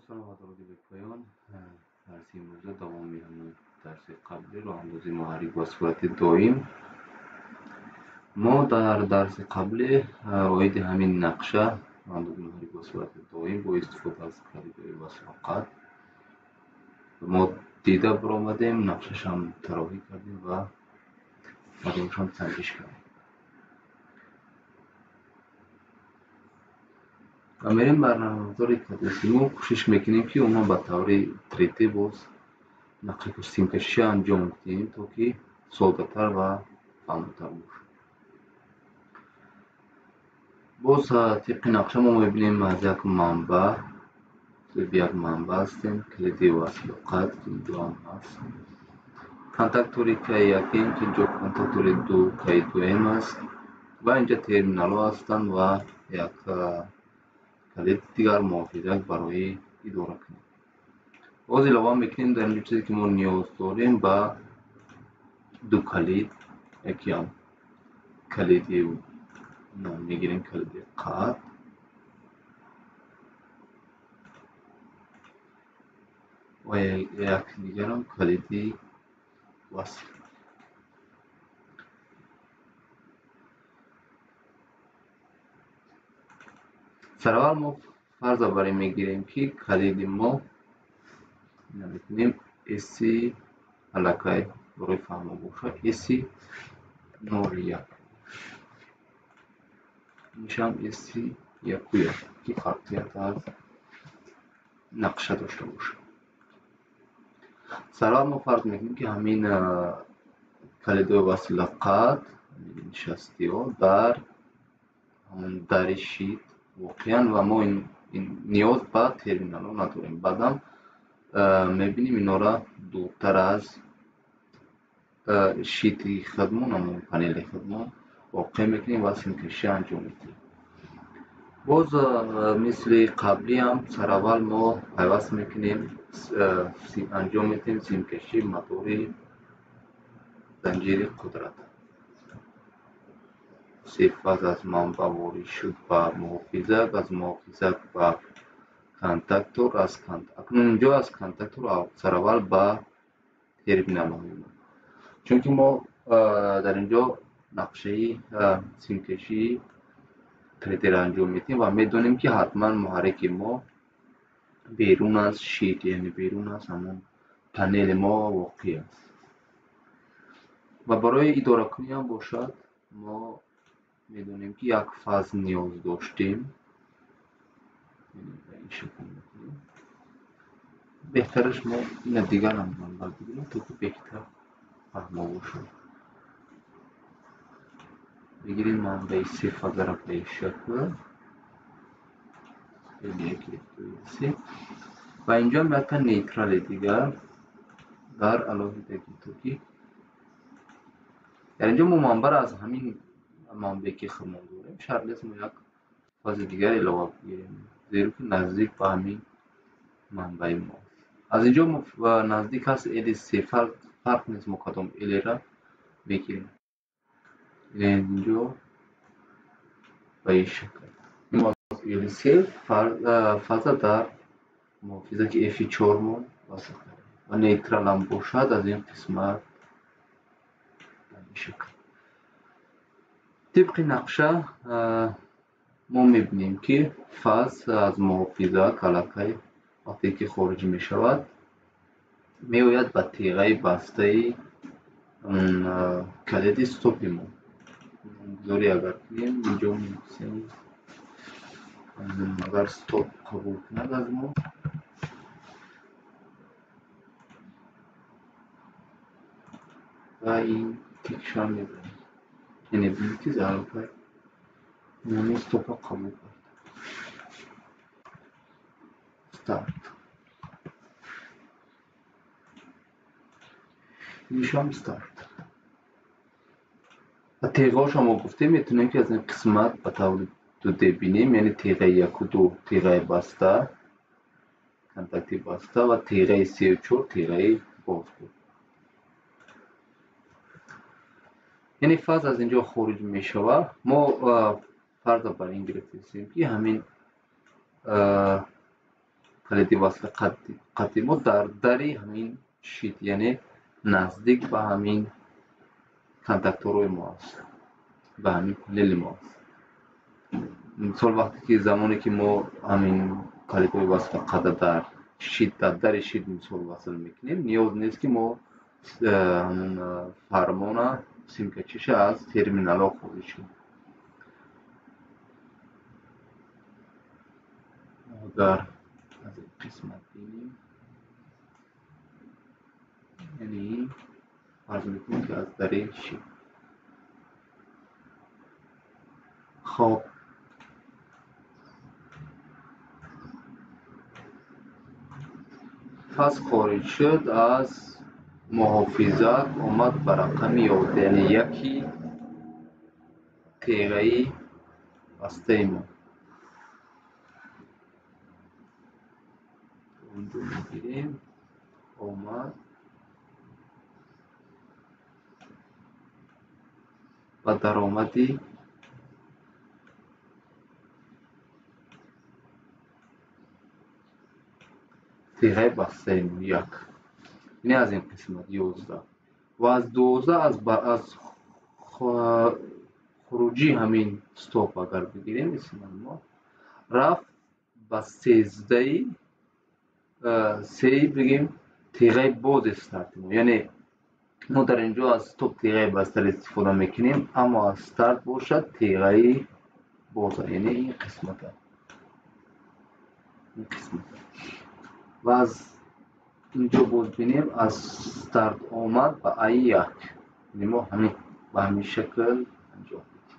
سلامت رو به پایان درس امروز دوامی همون درس قبلی راهاندازی محرک با صورت دائم. ما در درس قبلی عاید همین نقشه راهاندازی محرک با صورت دائم با استفاده از کلیدهای وصل ما دیده برآمدیم، نقشش هم طراحی کردیم و مردمش هم سنجش کردیم و میریم بر نظر تدریسیمون کوشش میکنیم که اونا به طور تریتی باز نقشه سیم کشی انجام بدیم تا که ساده‌تر و فهم‌تر باشه. باز طبق نقشه ما میبینیم از یک منبع هستیم، کلیدی وصل قطع که اینجا هم هست، کانتاکتوری که یکیم که اینجا کانتاکتوری دو که دویم است و اینجا ترمینال ها هستند و یک کلید دیگر محافظک برای اداره کنیم. باز علاوه میکنیم در این چیزی که ما نیاز داریم به دو کلید، یکی هم کلیدی میگیریم کلیدی قطع و یک دیگر هم کلیدی وصل. سرال ما فرض برای میگیریم که کلید ما نمیتونیم اسی علاقه برای فهم باشه اسی نور یک میشم اسی یک و یک که خاصیت از نقشه داشته باشه. سرال ما فرض میکنیم که همین کلید وصل قطع نشستی ها در همون در شیت واقعا و ما این نیاز به ترمینال ها نداریم. بعدم میبینیم اینا را دورتر از شیت خدمون همون پنل خدمون واقع میکنیم و سیم کشی انجام میدیم. باز مثل قبلی هم سر اول ما پیوست میکنیم انجام میدیم سیم کشی موتور زنجیر قدرت. صفت از منبع وارد شد به محافظک، از محافظک به کانتاکتور، از اکنون اینجا از کانتاکتور سر اول به ترمینال میمونیم، چون که ما در اینجا نقشه سیم کشی تریتی را انجام میدیم و میدونیم که حتما محرک ما بیرون از شیت، یعنی بیرون از همون پنل ما واقع است و برای اداره کنی هم باشد ما میدونیم که یک فاز نیاز داشتیم. این شکل میکنیم بهترش ما این دیگر هم منبع بگیریم تا که بهتر فهمه باشد. بگیریم منبع صفر در به شکل و اینجا هم یک نیترال دیگر در علاوه توکی در اینجا ما منبع از همین منبع که خودمون داریم شرط است ما یک فاز دیگر علاوه بگیریم، زیرا که نزدیک به همین منبع ما از اینجا نزدیک است ال صفر فرق نیست، ما کدام ال را بگیریم. اینجا به این شکل ال صفر فاز در محافظه که F4 ما وصل کردیم و نیترال هم باشد از این قسمت به این شکل. طبق نقشه ما میبینیم که فاز از محافظه کلکه وقتی که خارج می شود می آید به تیغه بسته کلید استوپ ما گذاری اگر کنیم اینجا می‌نویسیم اگر استوپ قبول کند از ما و این تکشان میبینیم، یعنی بینید که ضرورت نمی استوپ قبول کرد. استارت میشم استارت و تیغه شما گفتیم میتونیم که از این قسمت به طور دو بینیم، یعنی تیغه یک و دو تیغه بسته کانتاکتی بسته و تیغه 3 و 4 تیغه باز بود. یعنی فاز از اینجا خارج می شود. ما فرض بر این گرفتیم که همین کلیدی وصل قطعی ما دری همین شیت، یعنی نزدیک به همین کنتاکتورهای ما است، به همین پنل ما است. مثال وقتی که زمانی که ما همین کلیدهای وصل قطع در شیت، در شیت مثال وصل میکنیم، نیاز نیست که ما همون فرمان سیمکشیش از ترمینال ها خارج کنیم. اگر از این قسمت بینیم، یعنی فرض میکنیم که از در شیت. خب پس خارج شد از محافظت، اومد به رقم 11، یعنی یکی تیغه‌ای بسته ما اونجا میگیریم، اومد و درآمدی تیغه بسته ما یک، یعنی از این قسمت 11. و از 12 از خروجی همین ستاپ اگر بگیریم اسم ما رفت به 13 بگیم تیغه باز استارت ما، یعنی ما در اینجا از ستاپ تیغه بسته استفاده میکنیم، اما از استارت باشد تیغه باز، یعنی این قسمت و از اینجا باز بینیم از استارت آمد به ای یک، یعنی ما همین به همین شکل انجام میدیم.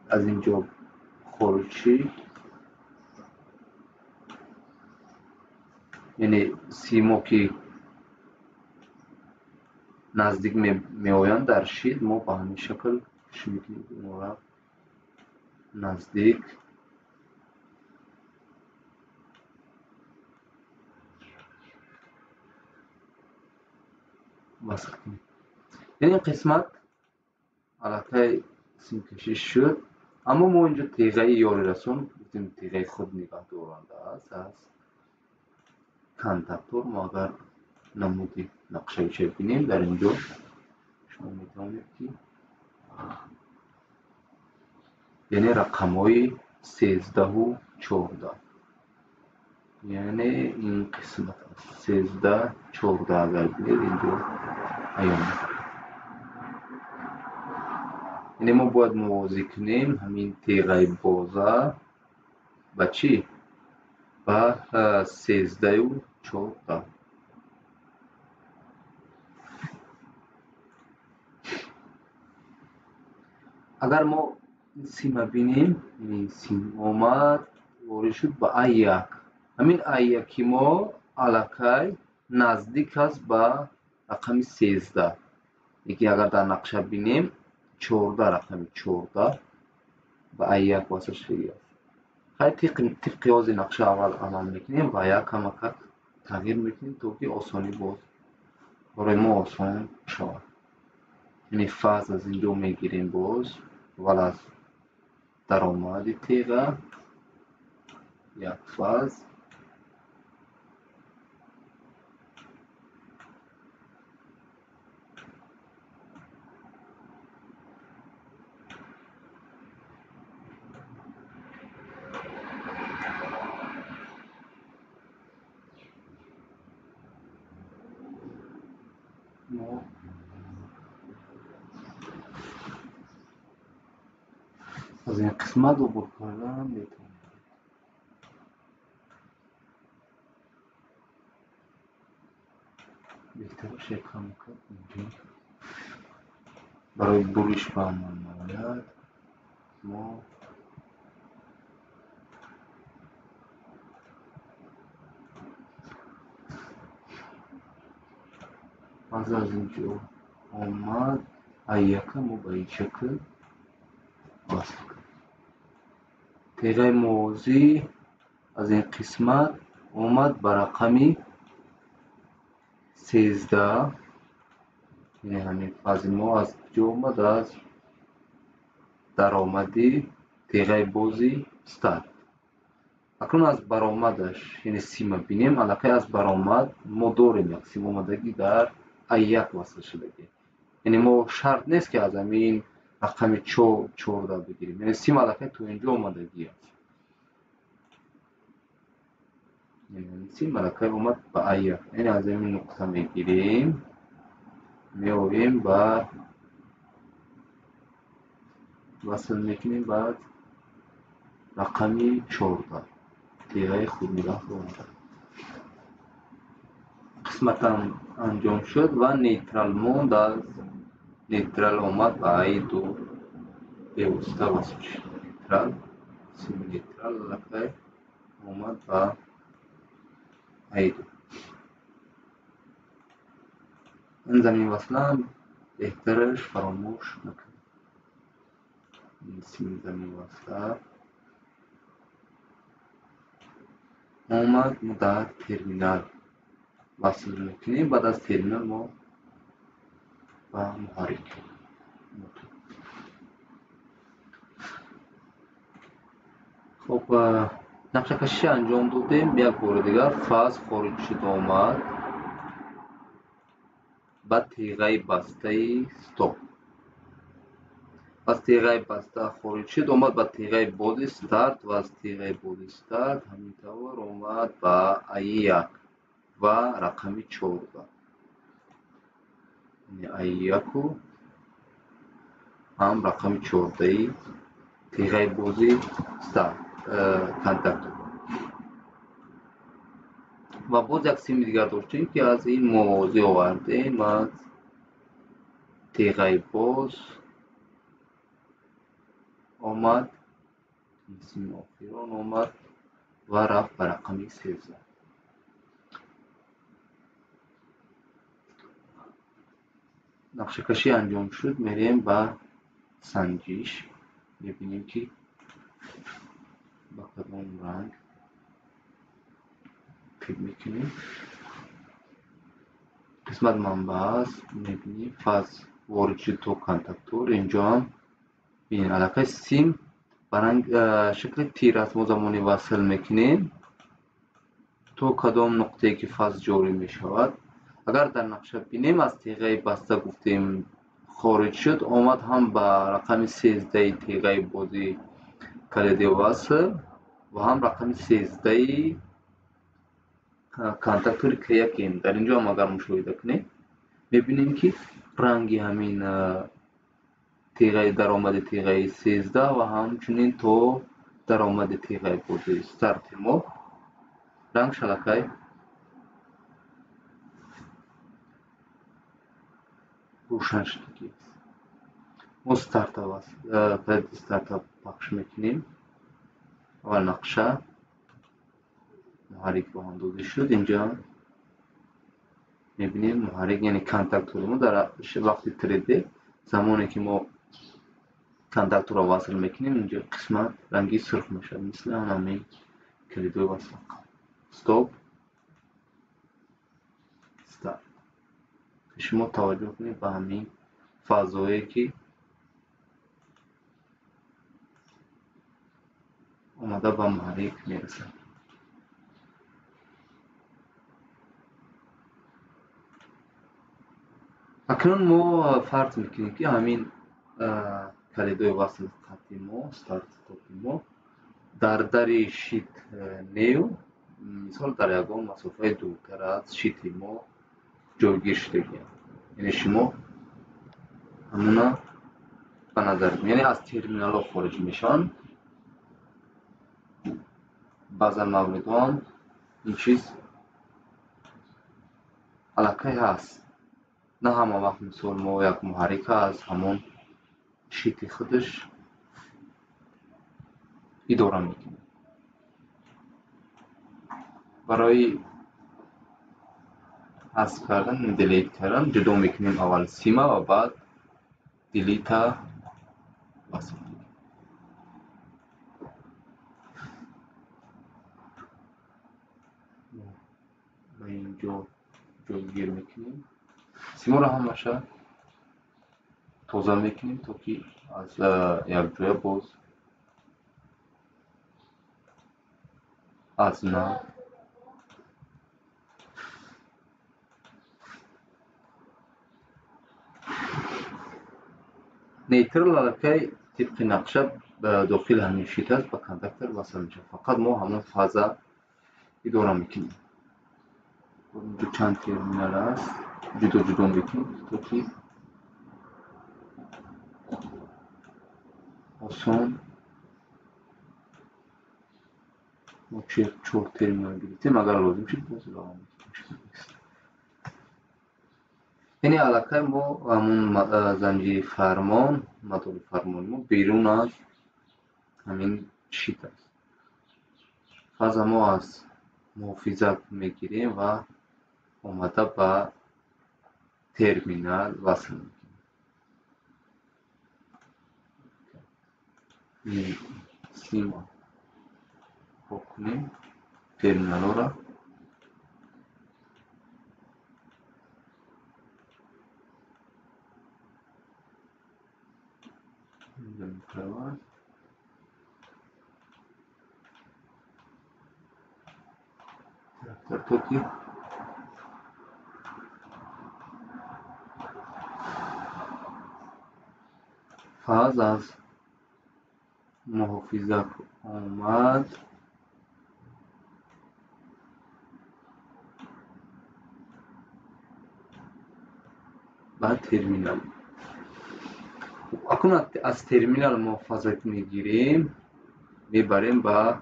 از اینجا خروجی، یعنی سیما که نزدیک می آیند در شید، ما به همین شکل میکنیم نزدیک وصل کنیم. یعنی قسمت علاقه سیم کشی شد، اما ما اینجا تیغه یاری رسون گفتیم تیغه خود نگاه دارنده است از کنتاکتور. ما اگر نمودی نقشه چه بینیم در اینجا شما میتونید که یعنی رقم های 13 و 14، یعنی این قسمت 13 14 اگر بینید اینجا ایام، یعنی ما باید موازی کنیم همین تیغه بازه با چی؟ با 13 و 14. اگر ما سیم بینیم، این سیم آمد وارد شد با ای یک، همین ای یکی ما علاقه نزدیک است با رقم 13. یکی اگر در نقشه بینیم 14، رقم 14 با ای یک واسه شدی است. خیلی طبق قیاس نقشه اول عمل میکنیم و یک کمک تغییر میکنیم تا که آسانی باز برای ما آسان شود. یعنی فاز از اینجا میگیریم باز اول از درآمد تیغه یک فاز، ما از این قسمت عبور کردن میتونیم. بهترش یک کم کرد اینجا برای بروش به عمل نماید. ما از اینجا آمد ایکه ما به این شکل وصل کنیم. تیغه موازی از این قسمت آمد به رقمی 13، یعنی همین فاز ما از جا آمد از درآمدی تیغه بازی استارت. акнун аз баромадаш, яъне сима бинем, аллакай аз баромад мо дорем як сим омадагӣ дар I1 васл шудагӣ. Яъне мо шарт нест ки аз ҳамин рақами 14 бигирем. Яъне сим аллакай то инҷо омадагӣ аст. Яъне сим аллакай омад ба I1. Яъне аз ҳамин нуқта мегирем, меовем ба васл мекунем ба рақами 14. тиғаи худ нигоҳ доред. Қисматам анҷом шуд ва нейтрал монд. аз нейтрал омад ба I2 бевосита васл шуд. Нейтрал, сим нейтрал аллакай омад ба I2. ин замин васлам беҳтараш фаромӯш накунед. Сим замин васла омад, мо дар терминал васл мекунем. баъд аз терминал мо ба муҳаррик хуб нақшакашӣ анҷом додем. як бори дигар фаз хориҷ шуд омад ба тиғаи бастаи стоп. аз тиғаи баста хориҷ шуд омад ба тиғаи бози старт ва аз тиғаи бози старт ҳамин тавр омад ба I1 ва рақами 14. I1 ҳам рақами 14-и тиғаи бози старт контактор. ва боз як сими дигар доштем ки аз ин мувозӣ овардем. аз тиғаи боз омад, сими охирон омад ва рафт ба рақами 13. нақшакашӣ анҷом шуд. мерем ба санҷиш. мебинем ки ба кадом ранг фикр мекунем. қисмат манбаъ аст. мебинем фаз ворид шуд то контактор. инҷо ҳам бинед аллакай сим ба шакли тир аст. мо замоне васл мекунем то кадом нуқтае ки фаз ҷорӣ мешавад. агар дар нақша бинем аз тиғаи баста гуфтем хориҷ шуд омад ҳам ба рақами 13-и тиғаи бози калиди васл ва ҳам рақами 13-и контактори K1. дар инҷо ҳам агар мушоҳида кунем мебинем ки ранги ҳамин тиғаи даромади тиғаи 13 ва ҳамчунин то даромади тиғаи бози старти мо рангш аллакай рӯшан шудагӣ аст. мо старта пахш мекунем. аввал нақша муҳаррик роҳандозӣ шуд. инҷо мебинем муҳаррик яъне контактори мо дар вақти 3D замоне ки мо контакторро васл мекунем инҷо қисмат ранги сурх мешавад мисли ҳамин калидои васл. стоп, старт. шумо таваҷҷӯҳ кунед ба ҳамин фазое ки омада ба муҳаррик мерасад. акнун мо фарз мекунем ки ҳамин калидои васл қатъи мо старт стопи мо дар дари шит нею мисол дар ягон масофаи дуртар аз шити мо ҷойгир шудагиам. яъне шумо ҳамуна ба назар яъне аз терминалҳо хориҷ мешаванд. баъзан мавридҳо ҳам ин чиз аллакай ҳаст. на ҳама вақт мисол мо як муҳаррик аз ҳамон шити худаш идора мекунем. барои ҳазф кардан делет кардан ҷудо мекунем аввал сима ва баъд делита васл мекунем. ба инҷо ҷойгир мекунем. симоро ҳамаша тоза мекунем то ки аз якҷоя боз از نو. نیترال علاقه طبق نقشه به داخل همین شیت است، به کانداکتور وصل میشه. فقط ما همون فازا اداره میکنیم. اینجا چند ترمینال است، جدا جدا میکنیم تا که آسان ما چهار ترمینال گرفتیم. اگر لازم شد باز ادامه میکنیم. یعنی علاقه ما همون زنجیر فرمان، مدار فرمان ما بیرون از همین شیت است. فاز ما از محافظت میگیریم و اومده به ترمینال وصل میکنیم. سیما بکنیم ترمینال را اینجا می‌پرورد. تا که فاز از محافظت آمد به ترمینال. اکنون از ترمینال محافظت میگیریم، میبریم به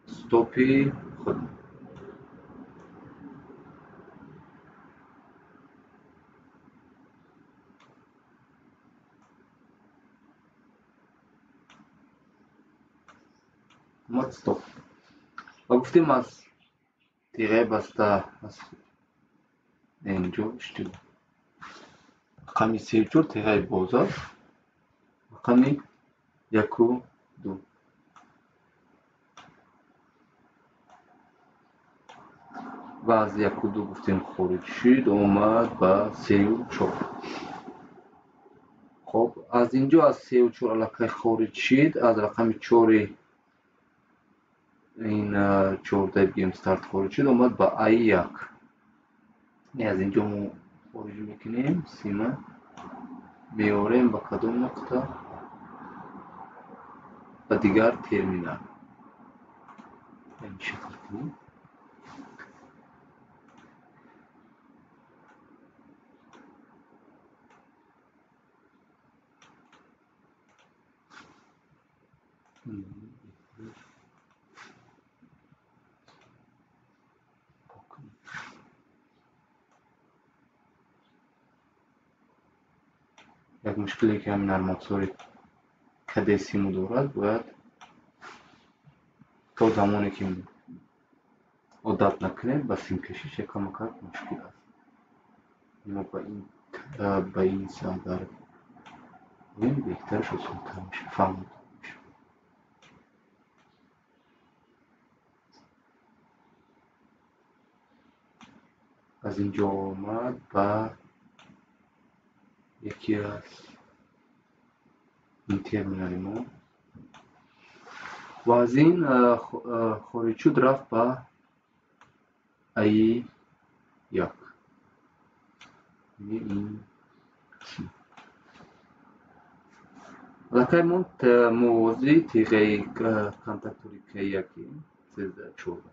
استاپ خود. ما استاپ و گفتیم از تیغه بسته از اینجا اشتباه. رقمی 34 تیغه باز است، رقمی 1 و 2. و از 1 و 2 گفتیم خارج شد، اومد به 3 و 4. خب از اینجا از 3 و 4 علاقه خارج شد، از رقم 4 این 14 بگیم استارت خارج شد، اومد به I1. از اینجا ما خارج میکنیم، سیما میاریم به کدام نقطه؟ به دیگر ترمینال. این شکل کنیم. یک مشکلی که همین نرم افزار کد سیمو دارد، باید تا زمانی که عادت نکنید به سیم کشیش یکم مشکل است. ما به این ساده این بهترش آسان‌تر میشه فهمید. از اینجا آمد به یکی از این ترمینال ما و از این خارج شد، رفت به I1. این علاقه ما موازی تیغه کانتاکتوری که 1314.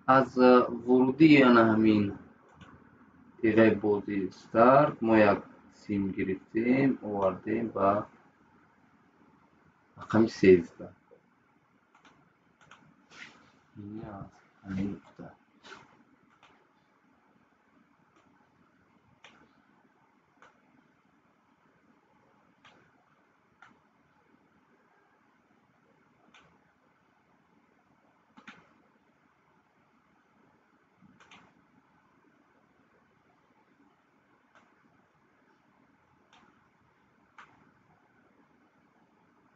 از ورودی یعنی همین تیغه بازی استارت ما یک سیم گرفتیم، آوردیم به رقم 13. این از همین نقطه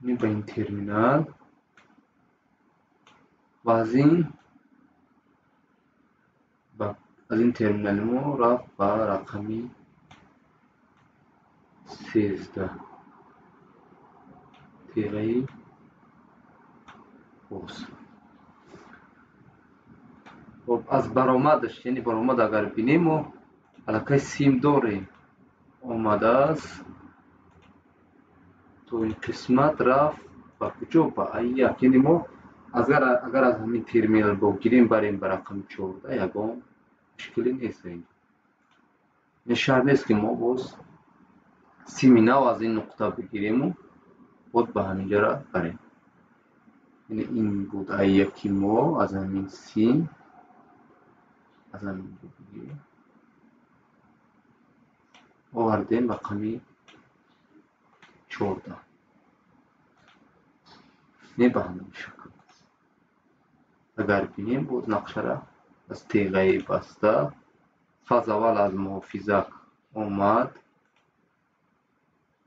این به این ترمینال و از این ترمینال ما رفت به رقمی 13 تیغه خب از برآمدش، یعنی برآمد اگر بینیم و علاقه سیم داره آمده است تو این قسمت رفت با کجا؟ با یک. یعنی ما اگر از همین ترمینال بگیریم بریم به رقم 14 یگان مشکلی نیست. این شرط نیست که ما باز سیم نو از این نقطه بگیریم و خود به همینجا را بریم. یعنی این بود یکی ما از همین سیم از همین بگیریم آوردیم رقمی 14. نه به همین شکل. اگر بینیم بود نقشه را از تیغه بسته فاز اول از محافظه آمد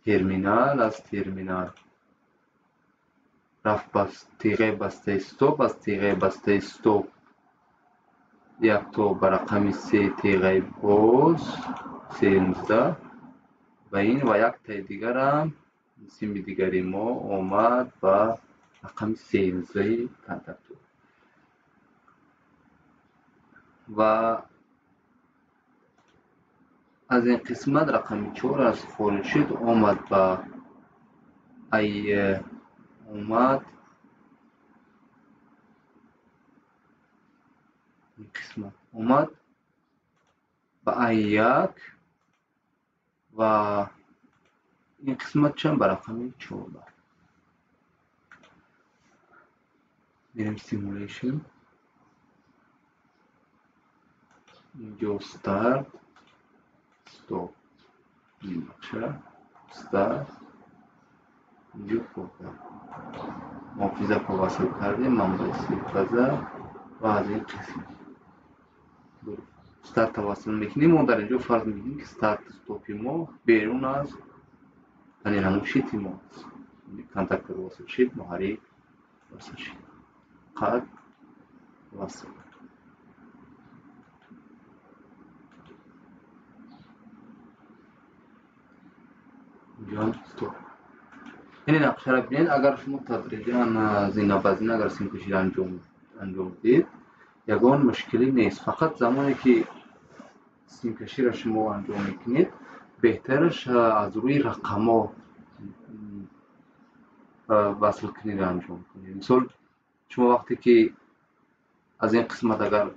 ترمینال، از ترمینال رفت بس تیغه بسته استوب، از تیغه بسته استوب یک تا به رقم 3 تیغه باز 13 و این و یک تای دیگر هم سیم دیگری ما آمد به رقم 13 کنتاکتور و از این قسمت رقم 4 از خارج شد آمد به اومد این قسمت اومد به یک و این قسمت چند به رقم 14. میریم سیمولیشن اینجا استارت استوب این نقشه استارت اینجا فوقه محافظه که وصل کردیم منبع استفاده و از این قسمت استارت وصل میکنیم و در اینجا فرض میکنیم که استارت استوپی ما بیرون از یعنی همون شیتی ما کنتاکتور وصل شد محرک وصل شد قد وصل اینجا استوب. این نقشه را ببینید. اگر شما تدریجا زینه بزینه اگر سیم کشی را انجام دید یگان مشکلی نیست، فقط زمانی که سیم کشی را شما انجام میکنید بهترش از روی رقم ها وصل کنید انجام کنید. مثال شما وقتی که از این قسمت اگر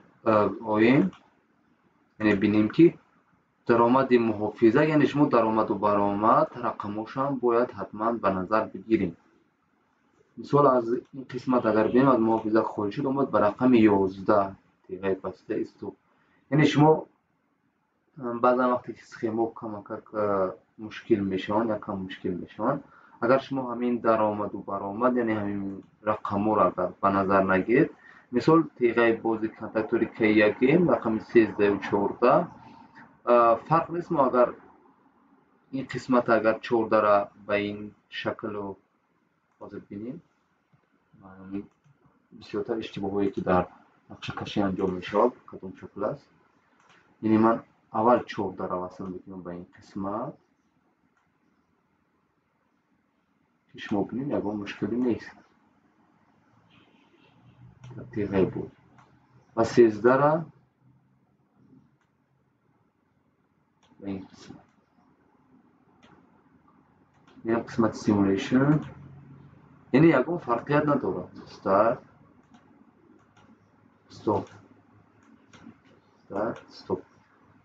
آییم یعنی بینیم که درآمد محافظه یعنی شما درآمد و برآمد رقماش هم باید حتما به نظر بگیریم. مثال از این قسمت اگر بینیم از محافظه خارج شد آمد به رقم 11 تیغه بسته استوب. یعنی شما بعضا وقتی که سخیما کمک مشکل میشن یا کم مشکل میشن اگر شما همین درآمد و برآمد یعنی همین رقم را اگر به نظر نگیرید مثال تیغه بازی کنتاکتوری که یکیم رقم 13 و 14 فرق نیست. ما اگر این قسمت اگر 14 را به این شکل و حاضر بینیم بسیارتر اشتباهایی که در نقشه کشی انجام میشود کدام شکل است. یعنی من اول 14 را وصل میکنم به این قسمت که شما بینید یکان مشکلی نیست تیغه بود و 13 را به این قسمت این قسمت سیمولیشن یعنی یکان فرقیت نداره استارت استوب استارت استوب.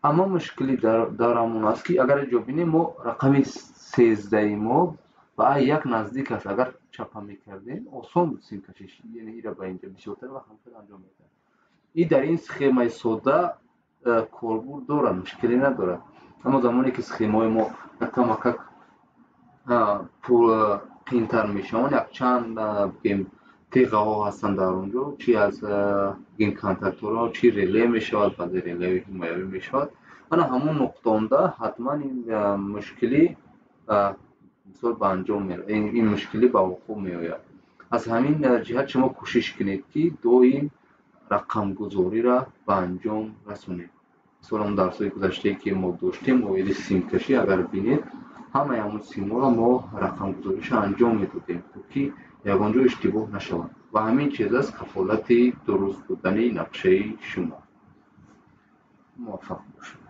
اما مشکلی دارمون است که اگر اینجا بینیم ما رقم 13 ما با یک نزدیک است اگر چپا میکردیم آسان سیم کشیش یعنی این را به اینجا بسیارتر و همتر انجام میدن. این در این سخیمه ساده کاربرد داره مشکلی نداره. اما زمانی که سخیمه ما کمک قینتر میشون یک چند بگیم تیغه ها هستند در اونجا چی از این کنتاکتور ها چی ریله میشود بعد ریله حمایوی میشود انا همون نقطه حتما این مشکلی مثال به انجام میره این مشکلی به وقوع میآید. از همین جهت شما کوشش کنید که دویم رقم گذاری را به انجام رسونید. مثلا اون درسای گذشته که ما داشتیم موید سیم کشی اگر بینید همه همون سیم را ما رقم گذاریش انجام میدادیم تا که ягонҷо иштибоҳ нашаванд ва ҳамин чиз аст кафолати дуруст будани нақшаи шумо. муваффақ бошед.